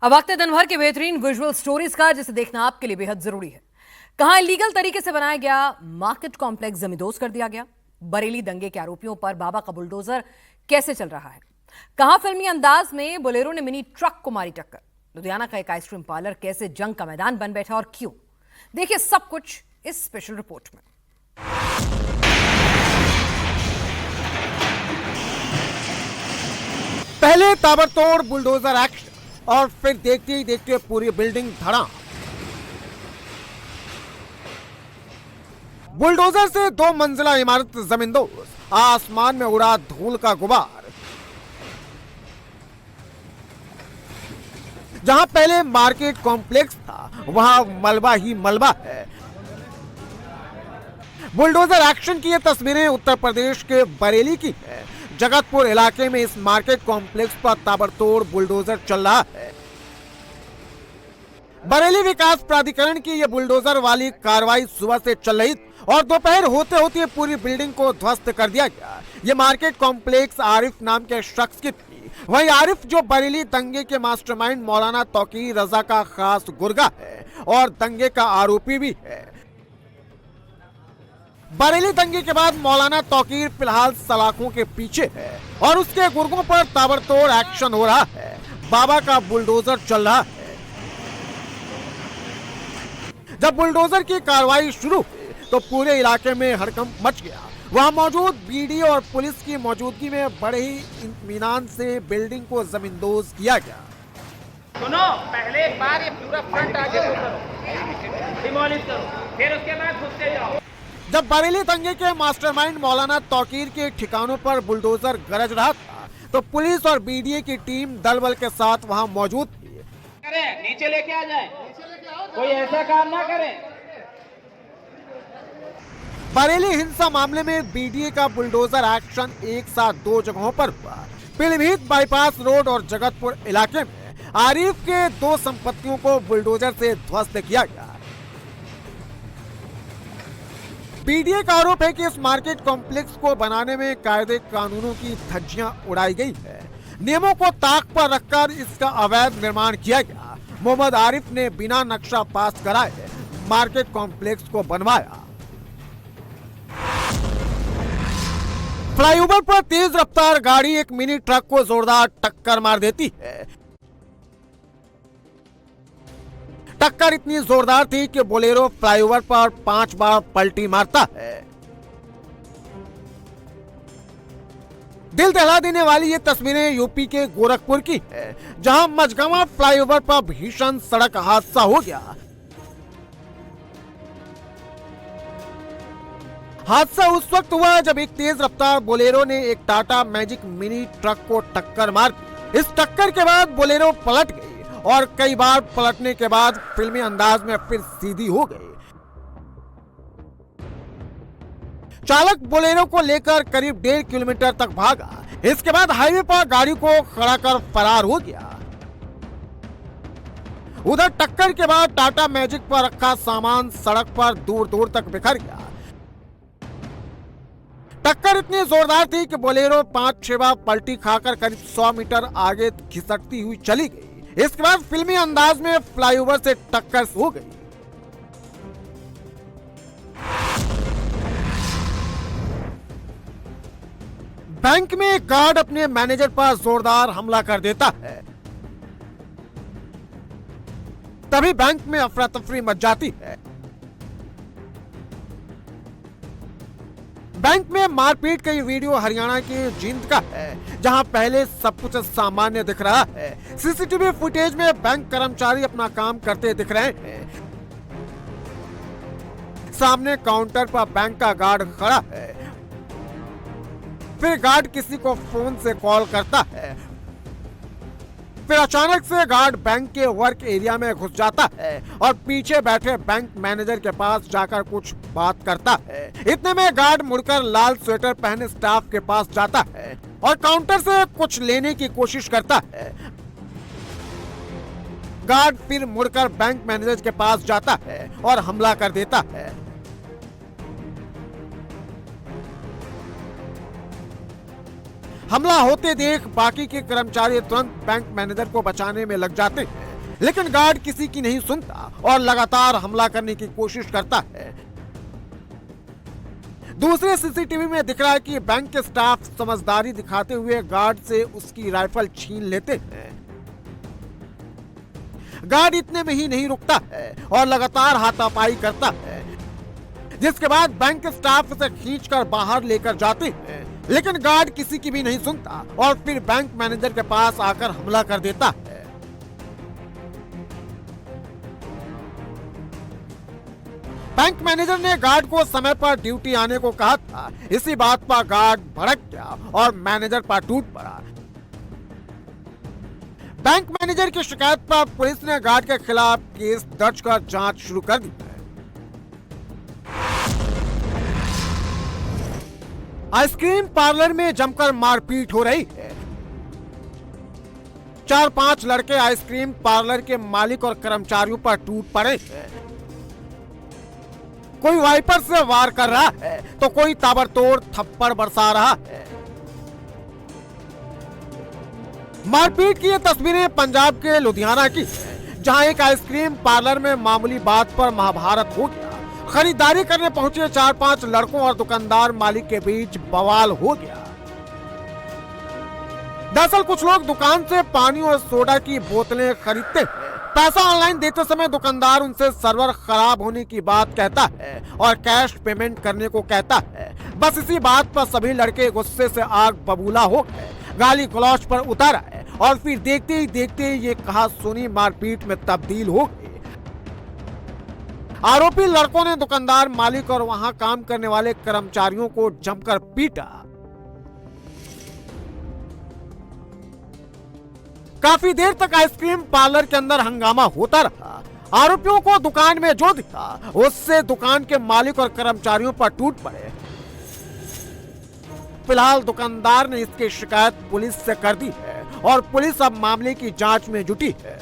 अब वक्त है दिन भर के बेहतरीन विजुअल स्टोरीज का, जिसे देखना आपके लिए बेहद जरूरी है। कहां इलीगल तरीके से बनाया गया मार्केट कॉम्प्लेक्स जमींदोज कर दिया गया, बरेली दंगे के आरोपियों पर बाबा का बुलडोजर कैसे चल रहा है, कहां फिल्मी अंदाज में बोलेरो ने मिनी ट्रक को मारी टक्कर, लुधियाना का एक आइसक्रीम पार्लर कैसे जंग का मैदान बन बैठा और क्यों, देखिए सब कुछ इस स्पेशल रिपोर्ट में। पहले ताबड़तोड़ बुलडोजर एक्शन और फिर देखते ही देखते पूरी बिल्डिंग धड़ा। बुलडोजर से 2 मंजिला इमारत जमींदोज, आसमान में उड़ा धूल का गुबार। जहां पहले मार्केट कॉम्प्लेक्स था वहां मलबा ही मलबा है। बुलडोजर एक्शन की ये तस्वीरें उत्तर प्रदेश के बरेली की है। जगतपुर इलाके में इस मार्केट कॉम्प्लेक्स पर ताबड़तोड़ बुलडोजर चल रहा है। बरेली विकास प्राधिकरण की यह बुलडोजर वाली कार्रवाई सुबह से चल रही और दोपहर होते होते पूरी बिल्डिंग को ध्वस्त कर दिया गया। यह मार्केट कॉम्प्लेक्स आरिफ नाम के शख्स की थी। वही आरिफ जो बरेली दंगे के मास्टरमाइंड मौलाना तौकीर रजा का खास गुर्गा है और दंगे का आरोपी भी है। बरेली दंगे के बाद मौलाना तौकीर फिलहाल सलाखों के पीछे है और उसके गुर्गों पर ताबड़तोड़ एक्शन हो रहा है। बाबा का बुलडोजर चल रहा है। जब बुलडोजर की कार्रवाई शुरू हुई तो पूरे इलाके में हड़कंप मच गया। वहां मौजूद बीडी और पुलिस की मौजूदगी में बड़े ही इत्मीनान से बिल्डिंग को जमींदोज किया गया। सुनो, पहले एक बार ये पूरा फ्रंट आगे डिमोलिश करो, फिर उसके बाद घुसते जाओ। जब बरेली दंगे के मास्टरमाइंड मौलाना तौकीर के ठिकानों पर बुलडोजर गरज रहा था तो पुलिस और बीडीए की टीम दल बल के साथ वहां मौजूद थी। नीचे लेके आ जाए, कोई ऐसा काम ना करे। बरेली हिंसा मामले में बीडीए का बुलडोजर एक्शन एक साथ 2 जगहों पर हुआ। पीलीभीत बाईपास रोड और जगतपुर इलाके में आरिफ के 2 संपत्तियों को बुलडोजर से ध्वस्त किया गया। बीडीए का आरोप है कि इस मार्केट कॉम्प्लेक्स को बनाने में कायदे कानूनों की धज्जियां उड़ाई गई है। नियमों को ताक पर रखकर इसका अवैध निर्माण किया गया। मोहम्मद आरिफ ने बिना नक्शा पास कराए मार्केट कॉम्प्लेक्स को बनवाया। फ्लाईओवर पर तेज रफ्तार गाड़ी एक मिनी ट्रक को जोरदार टक्कर मार देती है। टक्कर इतनी जोरदार थी कि बोलेरो फ्लाईओवर पर 5 बार पलटी मारता है। दिल दहला देने वाली ये तस्वीरें यूपी के गोरखपुर की है, जहां मझगांव फ्लाईओवर पर भीषण सड़क हादसा हो गया। हादसा उस वक्त हुआ जब एक तेज रफ्तार बोलेरो ने एक टाटा मैजिक मिनी ट्रक को टक्कर मार दी। इस टक्कर के बाद बोलेरो पलट गई और कई बार पलटने के बाद फिल्मी अंदाज में फिर सीधी हो गई। चालक बोलेरो को लेकर करीब 1.5 किलोमीटर तक भागा। इसके बाद हाईवे पर गाड़ी को खड़ा कर फरार हो गया। उधर टक्कर के बाद टाटा मैजिक पर रखा सामान सड़क पर दूर दूर तक बिखर गया। टक्कर इतनी जोरदार थी कि बोलेरो 5-6 बार पलटी खाकर करीब 100 मीटर आगे खिसकती हुई चली गई। इसके बाद फिल्मी अंदाज में फ्लाईओवर से टक्कर हो गई। बैंक में एक गार्ड अपने मैनेजर पर जोरदार हमला कर देता है। तभी बैंक में अफरा तफरी मच जाती है। बैंक में मारपीट का ये वीडियो हरियाणा के जींद का है, जहां पहले सब कुछ सामान्य दिख रहा है। सीसीटीवी फुटेज में बैंक कर्मचारी अपना काम करते दिख रहे हैं। सामने काउंटर पर बैंक का गार्ड खड़ा है। फिर गार्ड किसी को फोन से कॉल करता है। फिर अचानक से गार्ड बैंक के वर्क एरिया में घुस जाता है और पीछे बैठे बैंक मैनेजर के पास जाकर कुछ बात करता है। इतने में गार्ड मुड़कर लाल स्वेटर पहने स्टाफ के पास जाता है और काउंटर से कुछ लेने की कोशिश करता है। गार्ड फिर मुड़कर बैंक मैनेजर के पास जाता है और हमला कर देता है। हमला होते देख बाकी के कर्मचारी तुरंत बैंक मैनेजर को बचाने में लग जाते हैं। लेकिन गार्ड किसी की नहीं सुनता और लगातार हमला करने की कोशिश करता है। दूसरे सीसीटीवी में दिख रहा है कि बैंक के स्टाफ समझदारी दिखाते हुए गार्ड से उसकी राइफल छीन लेते हैं। गार्ड इतने में ही नहीं रुकता है और लगातार हाथापाई करता है, जिसके बाद बैंक के स्टाफ उसे खींचकर बाहर लेकर जाते हैं। लेकिन गार्ड किसी की भी नहीं सुनता और फिर बैंक मैनेजर के पास आकर हमला कर देता है। बैंक मैनेजर ने गार्ड को समय पर ड्यूटी आने को कहा था। इसी बात पर गार्ड भड़क गया और मैनेजर पर टूट पड़ा। बैंक मैनेजर की शिकायत पर पुलिस ने गार्ड के खिलाफ केस दर्ज कर जांच शुरू कर दी है। आइसक्रीम पार्लर में जमकर मारपीट हो रही है। 4-5 लड़के आइसक्रीम पार्लर के मालिक और कर्मचारियों पर टूट पड़े हैं। कोई वाइपर से वार कर रहा है तो कोई ताबड़तोड़ थप्पड़ बरसा रहा है। मारपीट की ये तस्वीरें पंजाब के लुधियाना की है, जहां एक आइसक्रीम पार्लर में मामूली बात पर महाभारत हो गया। खरीदारी करने पहुंचे 4-5 लड़कों और दुकानदार मालिक के बीच बवाल हो गया। दरअसल कुछ लोग दुकान से पानी और सोडा की बोतलें खरीदते हैं। पैसा ऑनलाइन देते समय दुकानदार उनसे सर्वर खराब होने की बात कहता है और कैश पेमेंट करने को कहता है। बस इसी बात पर सभी लड़के गुस्से से आग बबूला हो गए, गाली गलौज पर उतर आए और फिर देखते ही देखते ये कहा सुनी मारपीट में तब्दील हो गई। आरोपी लड़कों ने दुकानदार मालिक और वहां काम करने वाले कर्मचारियों को जमकर पीटा। काफी देर तक आइसक्रीम पार्लर के अंदर हंगामा होता रहा। आरोपियों को दुकान में जो दिखा उससे दुकान के मालिक और कर्मचारियों पर टूट पड़े। फिलहाल दुकानदार ने इसकी शिकायत पुलिस से कर दी है और पुलिस अब मामले की जांच में जुटी है।